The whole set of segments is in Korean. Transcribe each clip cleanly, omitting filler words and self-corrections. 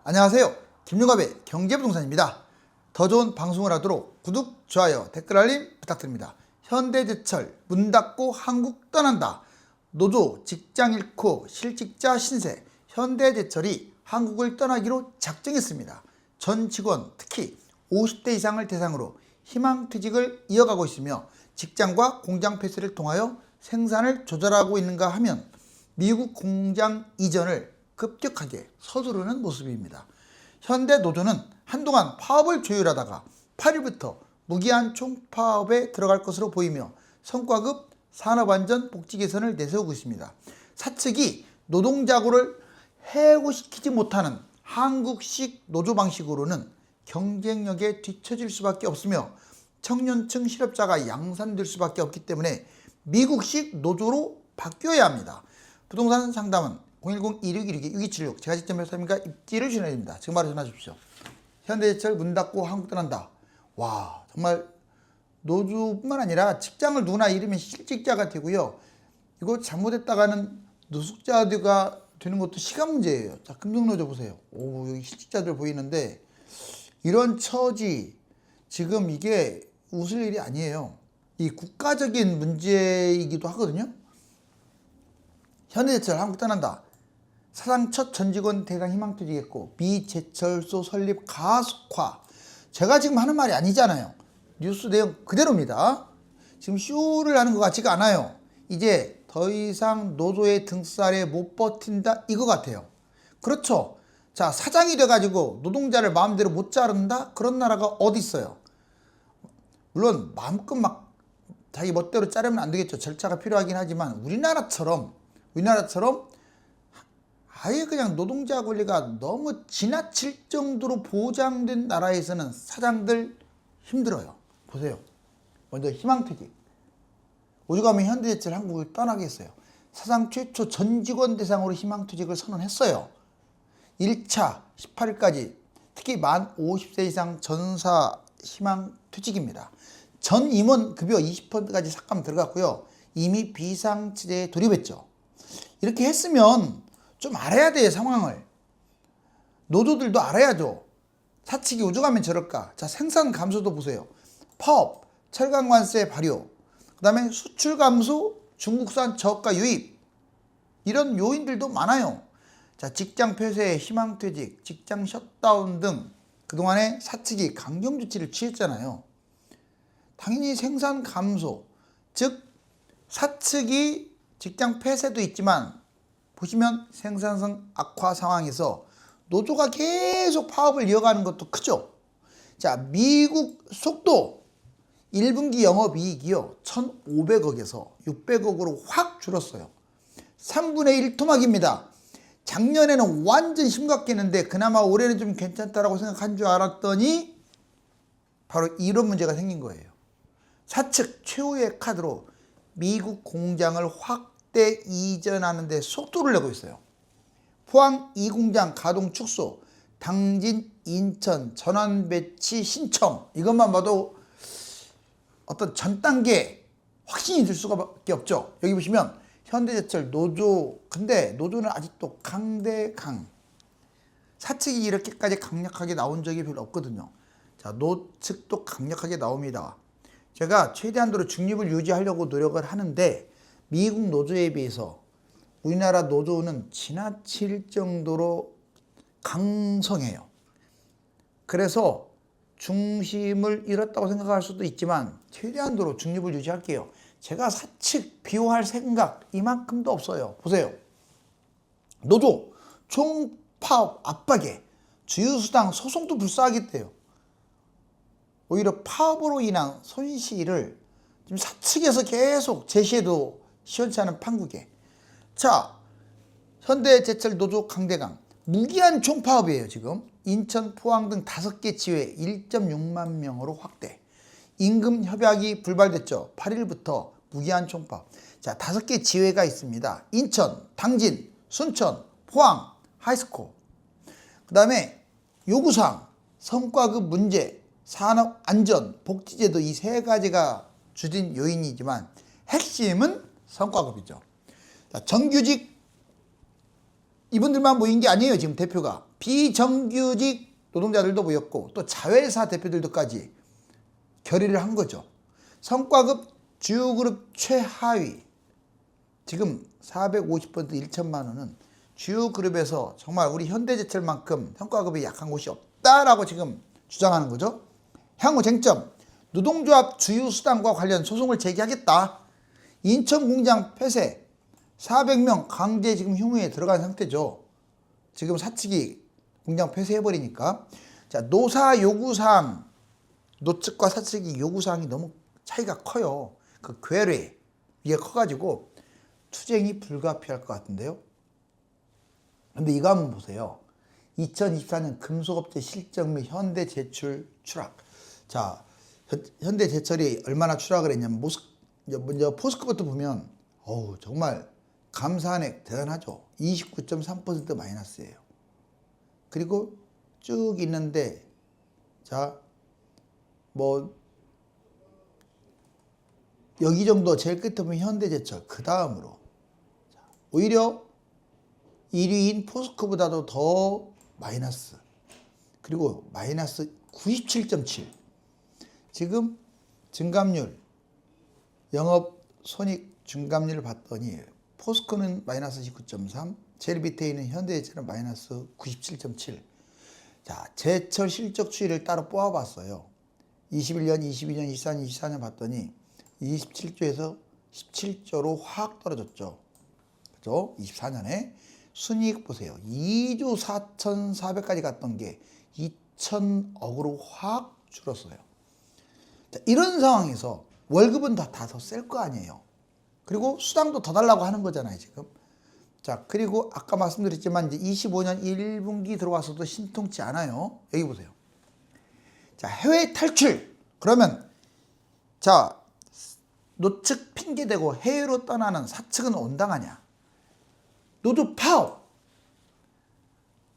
안녕하세요. 김용갑의 경제부동산입니다. 더 좋은 방송을 하도록 구독, 좋아요, 댓글 알림 부탁드립니다. 현대제철 문 닫고 한국 떠난다. 노조 직장 잃고 실직자 신세. 현대제철이 한국을 떠나기로 작정했습니다. 전 직원 특히 50대 이상을 대상으로 희망퇴직을 이어가고 있으며 직장과 공장 폐쇄를 통하여 생산을 조절하고 있는가 하면 미국 공장 이전을 급격하게 서두르는 모습입니다. 현대노조는 한동안 파업을 조율하다가 8일부터 무기한 총파업에 들어갈 것으로 보이며 성과급 산업안전복지 개선을 내세우고 있습니다. 사측이 노동자구를 해고시키지 못하는 한국식 노조 방식으로는 경쟁력에 뒤처질 수밖에 없으며 청년층 실업자가 양산될 수밖에 없기 때문에 미국식 노조로 바뀌어야 합니다. 부동산 상담은 010-2616-6276 제가 직접 몇 사람인가 입지를 주셔야 됩니다. 지금 바로 전화 주십시오. 현대제철 문 닫고 한국 떠난다. 와, 정말 노조뿐만 아니라 직장을 누구나 잃으면 실직자가 되고요. 이거 잘못했다가는 노숙자가 되는 것도 시간 문제예요. 자, 금속노조 보세요. 오, 여기 실직자들 보이는데 이런 처지 지금 이게 웃을 일이 아니에요. 이 국가적인 문제이기도 하거든요. 현대제철 한국 떠난다. 사상 첫 전 직원 대상 희망퇴직했고 미제철소 설립 가속화. 제가 지금 하는 말이 아니잖아요. 뉴스 내용 그대로입니다. 지금 쇼를 하는 것 같지가 않아요. 이제 더 이상 노조의 등살에 못 버틴다 이거 같아요. 그렇죠. 자, 사장이 돼가지고 노동자를 마음대로 못 자른다? 그런 나라가 어디 있어요. 물론 마음껏 막 자기 멋대로 자르면 안 되겠죠. 절차가 필요하긴 하지만 우리나라처럼 아예 그냥 노동자 권리가 너무 지나칠 정도로 보장된 나라에서는 사장들 힘들어요. 보세요. 먼저 희망퇴직. 오죽하면 현대제철 한국을 떠나게 했어요. 사상 최초 전 직원 대상으로 희망퇴직을 선언했어요. 1차 18일까지 특히 만 50세 이상 전사 희망퇴직입니다. 전 임원 급여 20%까지 삭감 들어갔고요. 이미 비상치대에 돌입했죠. 이렇게 했으면 좀 알아야 돼요, 상황을. 노조들도 알아야죠. 사측이 오죽하면 저럴까. 자, 생산 감소도 보세요. 파업, 철강관세 발효, 그 다음에 수출 감소, 중국산 저가 유입, 이런 요인들도 많아요. 자, 직장 폐쇄, 희망퇴직, 직장 셧다운 등 그동안에 사측이 강경 조치를 취했잖아요. 당연히 생산 감소, 즉 사측이 직장 폐쇄도 있지만 보시면 생산성 악화 상황에서 노조가 계속 파업을 이어가는 것도 크죠. 자, 미국 속도 1분기 영업이익이요 1,500억에서 600억으로 확 줄었어요. 3분의 1 토막입니다. 작년에는 완전 심각했는데 그나마 올해는 좀 괜찮다라고 생각한 줄 알았더니 바로 이런 문제가 생긴 거예요. 사측 최후의 카드로 미국 공장을 확대 이전하는 데 속도를 내고 있어요. 포항 2공장 가동 축소, 당진, 인천, 전환 배치 신청, 이것만 봐도 어떤 전 단계 확신이 들 수밖에 없죠. 여기 보시면 현대제철 노조, 근데 노조는 아직도 강대강. 사측이 이렇게까지 강력하게 나온 적이 별로 없거든요. 자, 노측도 강력하게 나옵니다. 제가 최대한도로 중립을 유지하려고 노력을 하는데 미국 노조에 비해서 우리나라 노조는 지나칠 정도로 강성해요. 그래서 중심을 잃었다고 생각할 수도 있지만 최대한도로 중립을 유지할게요. 제가 사측 비호할 생각 이만큼도 없어요. 보세요. 노조 총파업 압박에 주유수당 소송도 불사하겠대요. 오히려 파업으로 인한 손실을 지금 사측에서 계속 제시해도 시원치 않은 판국에. 자, 현대제철 노조 강대강 무기한 총파업이에요. 지금 인천, 포항 등 5개 지회 1.6만 명으로 확대. 임금 협약이 불발됐죠. 8일부터 무기한 총파업. 자, 5개 지회가 있습니다. 인천, 당진, 순천, 포항, 하이스코. 그 다음에 요구사항, 성과급 문제, 산업안전, 복지제도 이 3가지가 주된 요인이지만 핵심은 성과급이죠. 자, 정규직 이분들만 모인 게 아니에요. 지금 대표가 비정규직 노동자들도 모였고 또 자회사 대표들도까지 결의를 한 거죠. 성과급 주요그룹 최하위 지금 450% 1천만 원은 주요 그룹에서 정말 우리 현대제철만큼 성과급이 약한 곳이 없다라고 지금 주장하는 거죠. 향후 쟁점, 노동조합 주유수당과 관련 소송을 제기하겠다. 인천공장 폐쇄 400명 강제 지금 흉의에 들어간 상태죠. 지금 사측이 공장 폐쇄해버리니까. 자, 노사 요구사항, 노측과 사측이 요구사항이 너무 차이가 커요. 그 괴뢰 이게 커가지고 투쟁이 불가피할 것 같은데요. 근데 이거 한번 보세요. 2024년 금속업체 실적 및 현대제철 추락. 자, 현대제철이 얼마나 추락을 했냐면 먼저 포스코부터 보면 정말 감사한액 대단하죠. 29.3% 마이너스예요. 그리고 쭉 있는데 자, 뭐 여기 정도 제일 끝에 보면 현대제철 그 다음으로 오히려 1위인 포스코보다도 더 마이너스. 그리고 마이너스 97.7. 지금 증감률, 영업손익 증감률을 봤더니 포스코는 마이너스 19.3, 제일 밑에 있는 현대제철은 마이너스 97.7. 자, 제철 실적 추이를 따로 뽑아봤어요. 21년, 22년, 24년, 24년 봤더니 27조에서 17조로 확 떨어졌죠. 그죠? 24년에 순이익 보세요. 2조 4,400까지 갔던 게 2,000억으로 확 줄었어요. 자, 이런 상황에서 월급은 다 더 셀 거 아니에요. 그리고 수당도 더 달라고 하는 거잖아요, 지금. 자, 그리고 아까 말씀드렸지만 이제 25년 1분기 들어와서도 신통치 않아요. 여기 보세요. 자, 해외 탈출. 그러면 자, 노측 핑계대고 해외로 떠나는 사측은 온당하냐? 노조 파업.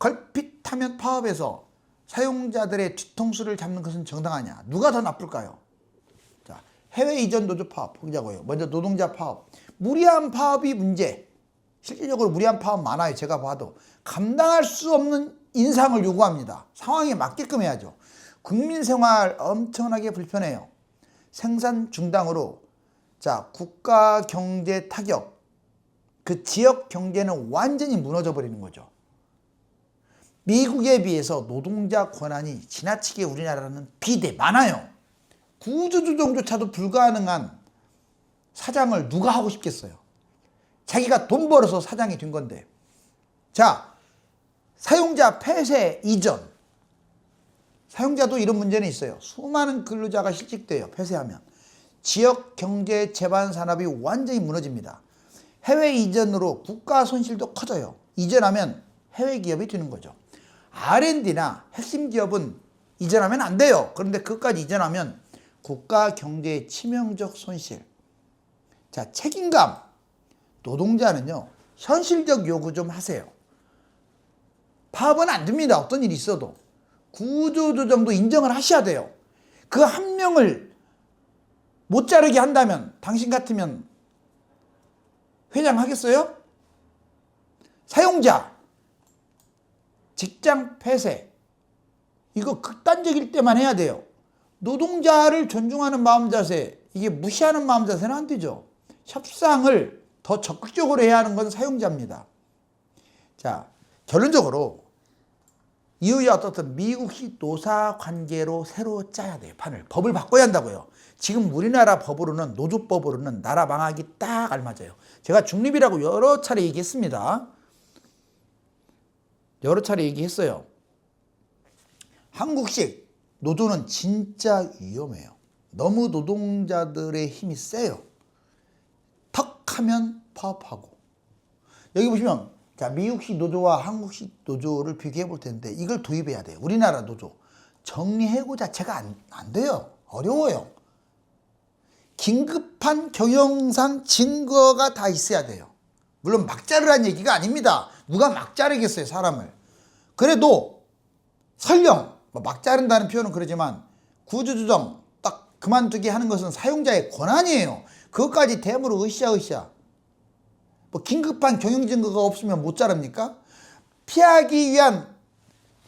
걸핏하면 파업에서 사용자들의 뒤통수를 잡는 것은 정당하냐? 누가 더 나쁠까요? 자, 해외 이전 노조 파업 보자고요. 먼저 노동자 파업. 무리한 파업이 문제. 실질적으로 무리한 파업 많아요. 제가 봐도. 감당할 수 없는 인상을 요구합니다. 상황에 맞게끔 해야죠. 국민 생활 엄청나게 불편해요. 생산 중단으로 자, 국가 경제 타격. 그 지역 경제는 완전히 무너져 버리는 거죠. 미국에 비해서 노동자 권한이 지나치게 우리나라는 비대 많아요. 구조조정조차도 불가능한 사장을 누가 하고 싶겠어요. 자기가 돈 벌어서 사장이 된 건데. 자, 사용자 폐쇄 이전. 사용자도 이런 문제는 있어요. 수많은 근로자가 실직돼요. 폐쇄하면. 지역 경제 제반 산업이 완전히 무너집니다. 해외 이전으로 국가 손실도 커져요. 이전하면 해외 기업이 되는 거죠. R&D나 핵심 기업은 이전하면 안 돼요. 그런데 그것까지 이전하면 국가 경제의 치명적 손실. 자, 책임감. 노동자는요, 현실적 요구 좀 하세요. 파업은 안 됩니다. 어떤 일이 있어도. 구조조정도 인정을 하셔야 돼요. 그 한 명을 못 자르게 한다면 당신 같으면 회장하겠어요? 사용자, 직장 폐쇄. 이거 극단적일 때만 해야 돼요. 노동자를 존중하는 마음 자세, 이게 무시하는 마음 자세는 안 되죠. 협상을 더 적극적으로 해야 하는 건 사용자입니다. 자, 결론적으로 이후에 어떻든 미국식 노사 관계로 새로 짜야 돼요. 판을. 법을 바꿔야 한다고요. 지금 우리나라 법으로는, 노조법으로는 나라 망하기 딱 알맞아요. 제가 중립이라고 여러 차례 얘기했습니다. 여러 차례 얘기했어요. 한국식 노조는 진짜 위험해요. 너무 노동자들의 힘이 세요. 턱 하면 파업하고. 여기 보시면 자, 미국식 노조와 한국식 노조를 비교해 볼 텐데 이걸 도입해야 돼요. 우리나라 노조. 정리해고 자체가 안 돼요. 어려워요. 긴급한 경영상 증거가 다 있어야 돼요. 물론 막 자르라는 얘기가 아닙니다. 누가 막 자르겠어요, 사람을. 그래도 설령 막 자른다는 표현은 그러지만 구조조정 딱 그만두게 하는 것은 사용자의 권한이에요. 그것까지 대물로 으쌰으쌰. 뭐 긴급한 경영 증거가 없으면 못 자릅니까? 피하기 위한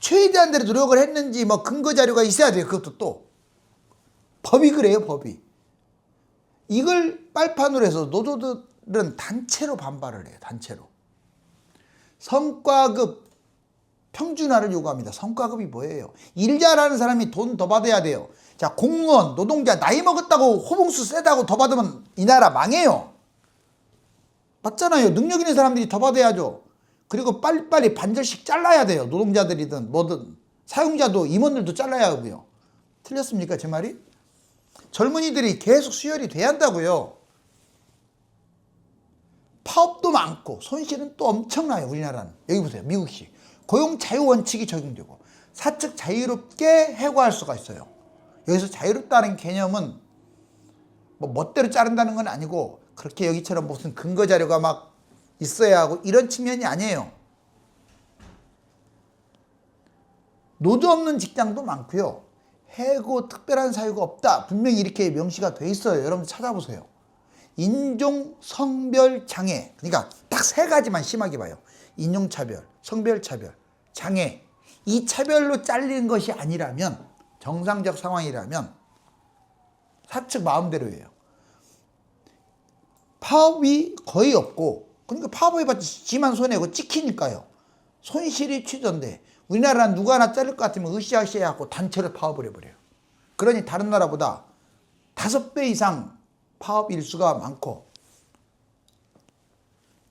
최대한대로 노력을 했는지 뭐 근거 자료가 있어야 돼요. 그것도 또 법이 그래요. 법이. 이걸 빨판으로 해서 노조들은 단체로 반발을 해요. 단체로. 성과급 평준화를 요구합니다. 성과급이 뭐예요? 일 잘하는 사람이 돈 더 받아야 돼요. 자, 공무원, 노동자 나이 먹었다고 호봉수 세다고 더 받으면 이 나라 망해요. 맞잖아요. 능력 있는 사람들이 더 받아야죠. 그리고 빨리빨리 반절씩 잘라야 돼요. 노동자들이든 뭐든 사용자도 임원들도 잘라야 하고요. 틀렸습니까? 제 말이? 젊은이들이 계속 수혈이 돼야 한다고요. 파업도 많고 손실은 또 엄청나요. 우리나라는. 여기 보세요. 미국식 고용 자유 원칙이 적용되고 사측 자유롭게 해고할 수가 있어요. 여기서 자유롭다는 개념은 뭐 멋대로 자른다는 건 아니고 그렇게 여기처럼 무슨 근거 자료가 막 있어야 하고 이런 측면이 아니에요. 노조 없는 직장도 많고요. 해고 특별한 사유가 없다. 분명히 이렇게 명시가 돼 있어요. 여러분 찾아보세요. 인종, 성별, 장애. 그러니까 딱 세 가지만 심하게 봐요. 인종차별, 성별차별, 장애. 이 차별로 잘리는 것이 아니라면 정상적 상황이라면 사측 마음대로예요. 파업이 거의 없고 그러니까 파업을 해봤자 지만 손해고 찍히니까요. 손실이 최저인데 우리나라는 누가 하나 자를 것 같으면 으쌰으쌰 하고 단체로 파업을 해버려요. 그러니 다른 나라보다 5배 이상 파업 일수가 많고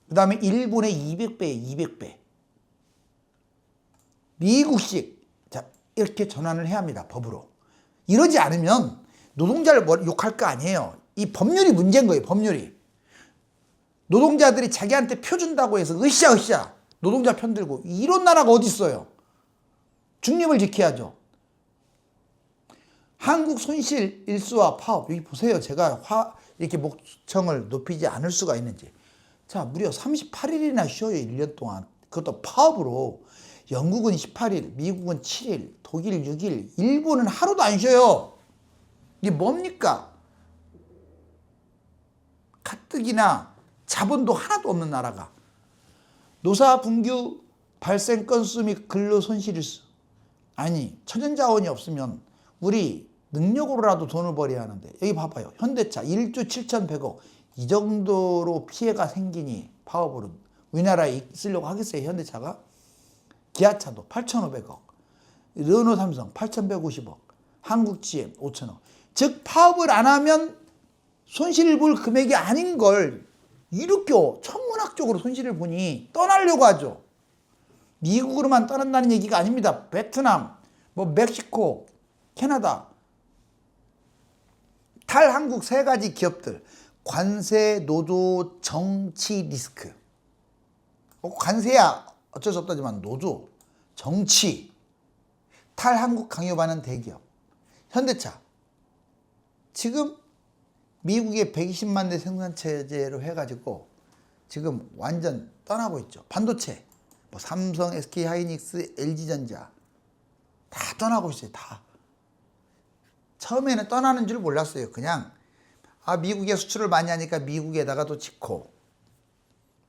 그 다음에 일본의 200배에 200배. 미국식 자 이렇게 전환을 해야 합니다. 법으로. 이러지 않으면 노동자를 욕할 거 아니에요. 이 법률이 문제인 거예요. 법률이. 노동자들이 자기한테 표 준다고 해서 으쌰으쌰 노동자 편 들고 이런 나라가 어디 있어요. 중립을 지켜야죠. 한국 손실 일수와 파업 여기 보세요. 제가 이렇게 목청을 높이지 않을 수가 있는지. 자 무려 38일이나 쉬어요. 1년 동안. 그것도 파업으로. 영국은 18일, 미국은 7일, 독일 6일, 일본은 하루도 안 쉬어요. 이게 뭡니까? 가뜩이나 자본도 하나도 없는 나라가. 노사 분규 발생 건수 및 근로 손실일수. 아니 천연자원이 없으면 우리 능력으로라도 돈을 벌어야 하는데 여기 봐봐요. 현대차 1조 7,100억 이 정도로 피해가 생기니 파업으로 우리나라에 있으려고 하겠어요. 현대차가. 기아차도 8,500억 르노 삼성 8,150억 한국 GM 5,000억. 즉 파업을 안 하면 손실을 볼 금액이 아닌 걸 이렇게 천문학적으로 손실을 보니 떠나려고 하죠. 미국으로만 떠난다는 얘기가 아닙니다. 베트남, 뭐 멕시코, 캐나다, 탈한국 3가지 기업들. 관세, 노조, 정치 리스크. 관세야 어쩔 수 없다지만 노조, 정치, 탈한국 강요받는 대기업. 현대차. 지금 미국의 120만 대 생산체제로 해가지고 지금 완전 떠나고 있죠. 반도체. 뭐 삼성, SK 하이닉스, LG전자 다 떠나고 있어요. 다. 처음에는 떠나는 줄 몰랐어요. 그냥 미국에 수출을 많이 하니까 미국에다가도 짓고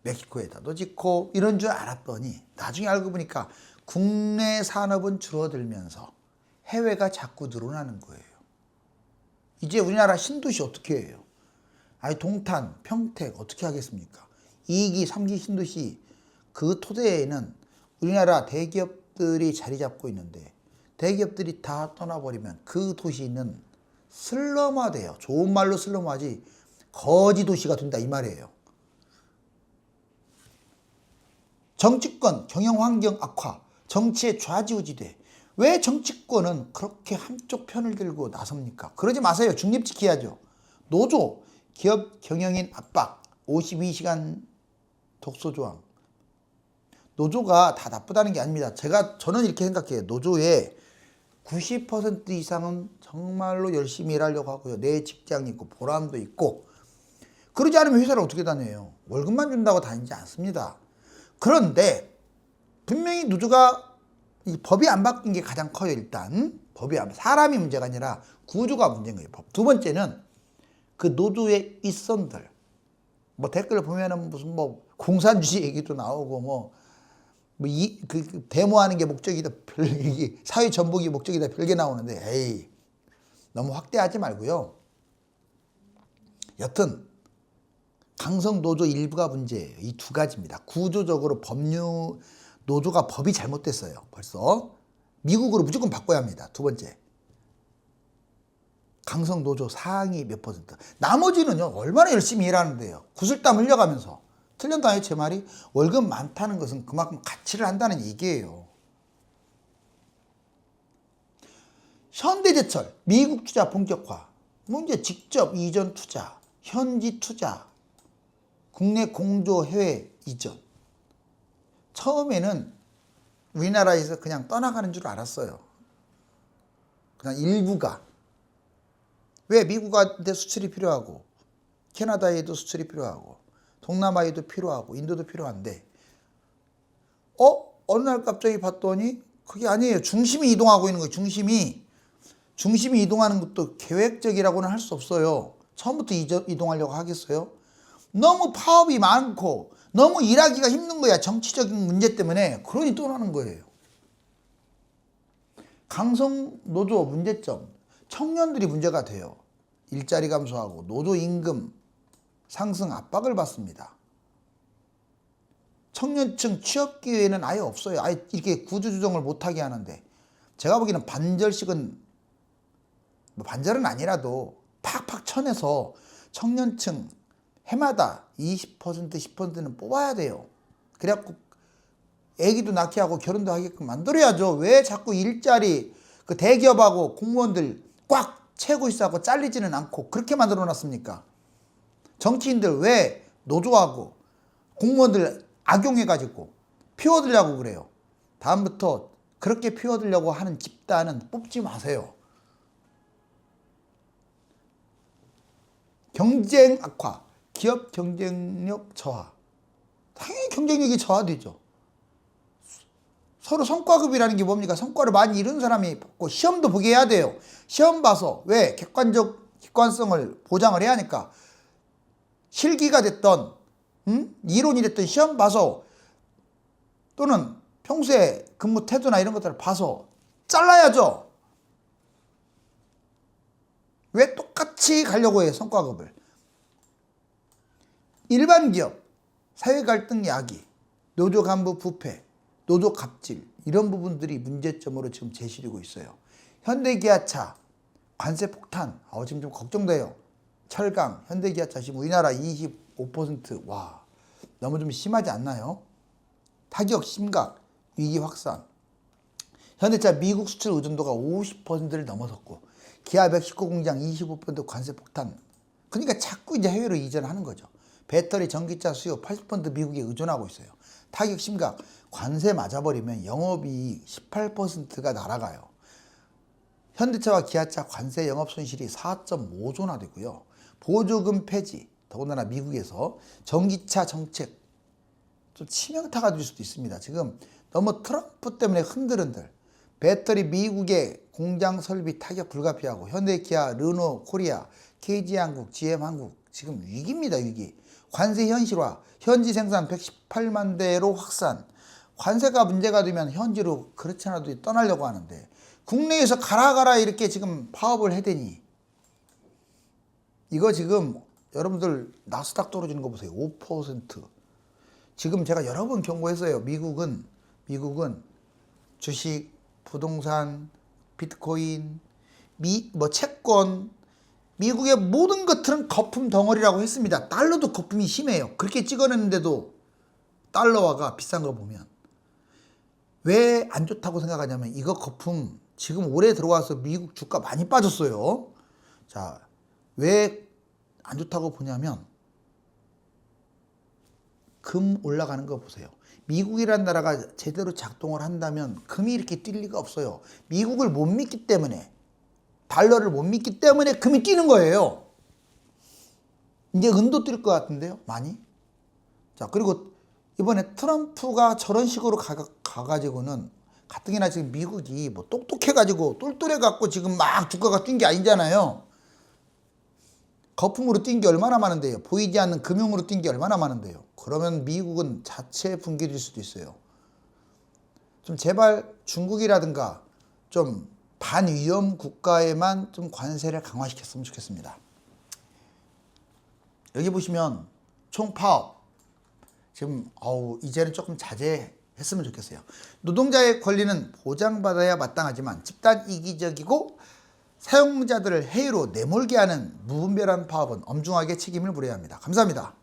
멕시코에다도 짓고 이런 줄 알았더니 나중에 알고 보니까 국내 산업은 줄어들면서 해외가 자꾸 늘어나는 거예요. 이제 우리나라 신도시 어떻게 해요? 동탄, 평택 어떻게 하겠습니까? 2기, 3기 신도시 그 토대에는 우리나라 대기업들이 자리 잡고 있는데 대기업들이 다 떠나버리면 그 도시는 슬럼화돼요. 좋은 말로 슬럼화지 거지 도시가 된다 이 말이에요. 정치권, 경영환경 악화, 정치의 좌지우지돼. 왜 정치권은 그렇게 한쪽 편을 들고 나섭니까? 그러지 마세요. 중립 지켜야죠. 노조, 기업 경영인 압박, 52시간 독소조항. 노조가 다 나쁘다는 게 아닙니다. 저는 이렇게 생각해요. 노조의 90% 이상은 정말로 열심히 일하려고 하고요. 내 직장이 있고 보람도 있고. 그러지 않으면 회사를 어떻게 다녀요? 월급만 준다고 다니지 않습니다. 그런데 분명히 노조가 이 법이 안 바뀐 게 가장 커요. 일단 사람이 문제가 아니라 구조가 문제인 거예요. 법. 두 번째는 그 노조의 윗선들. 뭐 댓글 보면은 무슨 뭐 공산주의 얘기도 나오고 뭐 데모하는 게 목적이다, 이게 사회 전복이 목적이다 별게 나오는데, 에이, 너무 확대하지 말고요. 여튼 강성 노조 일부가 문제예요. 이 두 가지입니다. 구조적으로 노조가 법이 잘못됐어요. 벌써 미국으로 무조건 바꿔야 합니다. 두 번째, 강성 노조 상위 몇 %. 나머지는요, 얼마나 열심히 일하는데요. 구슬땀 흘려가면서. 틀렸나요, 제 말이? 월급 많다는 것은 그만큼 가치를 한다는 얘기예요. 현대제철, 미국 투자 본격화. 이제 직접 이전 투자, 현지 투자, 국내 공조 해외 이전. 처음에는 우리나라에서 그냥 떠나가는 줄 알았어요. 그냥 일부가. 왜? 미국한테 수출이 필요하고, 캐나다에도 수출이 필요하고, 동남아에도 필요하고, 인도도 필요한데, 어느 날 갑자기 봤더니 그게 아니에요. 중심이 이동하고 있는 거예요. 중심이 이동하는 것도 계획적이라고는 할 수 없어요. 처음부터 이동하려고 하겠어요? 너무 파업이 많고 너무 일하기가 힘든 거야. 정치적인 문제 때문에. 그러니 떠나는 거예요. 강성 노조 문제점. 청년들이 문제가 돼요. 일자리 감소하고 노조 임금 상승 압박을 받습니다. 청년층 취업 기회는 아예 없어요. 아예 이렇게 구조조정을 못하게 하는데, 제가 보기에는 반절씩은, 반절은 아니라도 팍팍 쳐내서 청년층 해마다 20% 10%는 뽑아야 돼요. 그래갖고 애기도 낳게 하고 결혼도 하게끔 만들어야죠. 왜 자꾸 일자리 그 대기업하고 공무원들 꽉 채고 있어하고 잘리지는 않고 그렇게 만들어 놨습니까? 정치인들 왜 노조하고 공무원들 악용해가지고 피워들려고 그래요? 다음부터 그렇게 피워들려고 하는 집단은 뽑지 마세요. 경쟁 악화, 기업 경쟁력 저하. 당연히 경쟁력이 저하되죠. 서로 성과급이라는 게 뭡니까? 성과를 많이 이룬 사람이 뽑고, 시험도 보게 해야 돼요. 시험 봐서. 왜? 객관성을 보장을 해야 하니까. 실기가 됐던, 이론이 됐던 시험 봐서, 또는 평소에 근무 태도나 이런 것들을 봐서 잘라야죠. 왜 똑같이 가려고 해요, 성과급을? 일반 기업, 사회 갈등 야기, 노조 간부 부패, 노조 갑질, 이런 부분들이 문제점으로 지금 제시되고 있어요. 현대기아차 관세 폭탄, 지금 좀 걱정돼요. 철강, 현대기아차 지금 우리나라 25%, 와, 너무 좀 심하지 않나요? 타격 심각, 위기 확산. 현대차 미국 수출 의존도가 50%를 넘어섰고, 기아 119공장 25% 관세 폭탄. 그러니까 자꾸 이제 해외로 이전하는 거죠. 배터리, 전기차 수요 80% 미국에 의존하고 있어요. 타격 심각. 관세 맞아버리면 영업이익 18%가 날아가요. 현대차와 기아차 관세 영업 손실이 4.5조나 되고요. 보조금 폐지, 더군다나 미국에서 전기차 정책 좀 치명타가 될 수도 있습니다. 지금 너무 트럼프 때문에 흔들흔들. 배터리 미국의 공장 설비 타격 불가피하고, 현대, 기아, 르노, 코리아, KG한국, GM한국 지금 위기입니다. 위기. 관세 현실화, 현지 생산 118만 대로 확산. 관세가 문제가 되면 현지로 그렇지 않아도 떠나려고 하는데, 국내에서 가라 이렇게 지금 파업을 해대니, 이거 지금 여러분들 나스닥 떨어지는 거 보세요. 5%. 지금 제가 여러 번 경고했어요. 미국은 주식, 부동산, 비트코인, 채권, 미국의 모든 것들은 거품 덩어리라고 했습니다. 달러도 거품이 심해요. 그렇게 찍어냈는데도 달러화가 비싼 거 보면 왜 안 좋다고 생각하냐면, 이거 거품 지금 올해 들어와서 미국 주가 많이 빠졌어요. 자, 왜 안 좋다고 보냐면, 금 올라가는 거 보세요. 미국이라는 나라가 제대로 작동을 한다면 금이 이렇게 뛸 리가 없어요. 미국을 못 믿기 때문에, 달러를 못 믿기 때문에 금이 뛰는 거예요. 이제 은도 뛸 것 같은데요, 많이. 자, 그리고 이번에 트럼프가 저런 식으로 가가지고는, 가뜩이나 지금 미국이 뭐 똑똑해가지고 똘똘해갖고 지금 막 주가가 뛴 게 아니잖아요. 거품으로 뛴 게 얼마나 많은데요. 보이지 않는 금융으로 뛴 게 얼마나 많은데요. 그러면 미국은 자체 붕괴될 수도 있어요. 좀 제발 중국이라든가 좀 반위험 국가에만 좀 관세를 강화시켰으면 좋겠습니다. 여기 보시면 총파업 지금 이제는 조금 자제했으면 좋겠어요. 노동자의 권리는 보장받아야 마땅하지만 집단 이기적이고 사용자들을 해이로 내몰게 하는 무분별한 파업은 엄중하게 책임을 물어야 합니다. 감사합니다.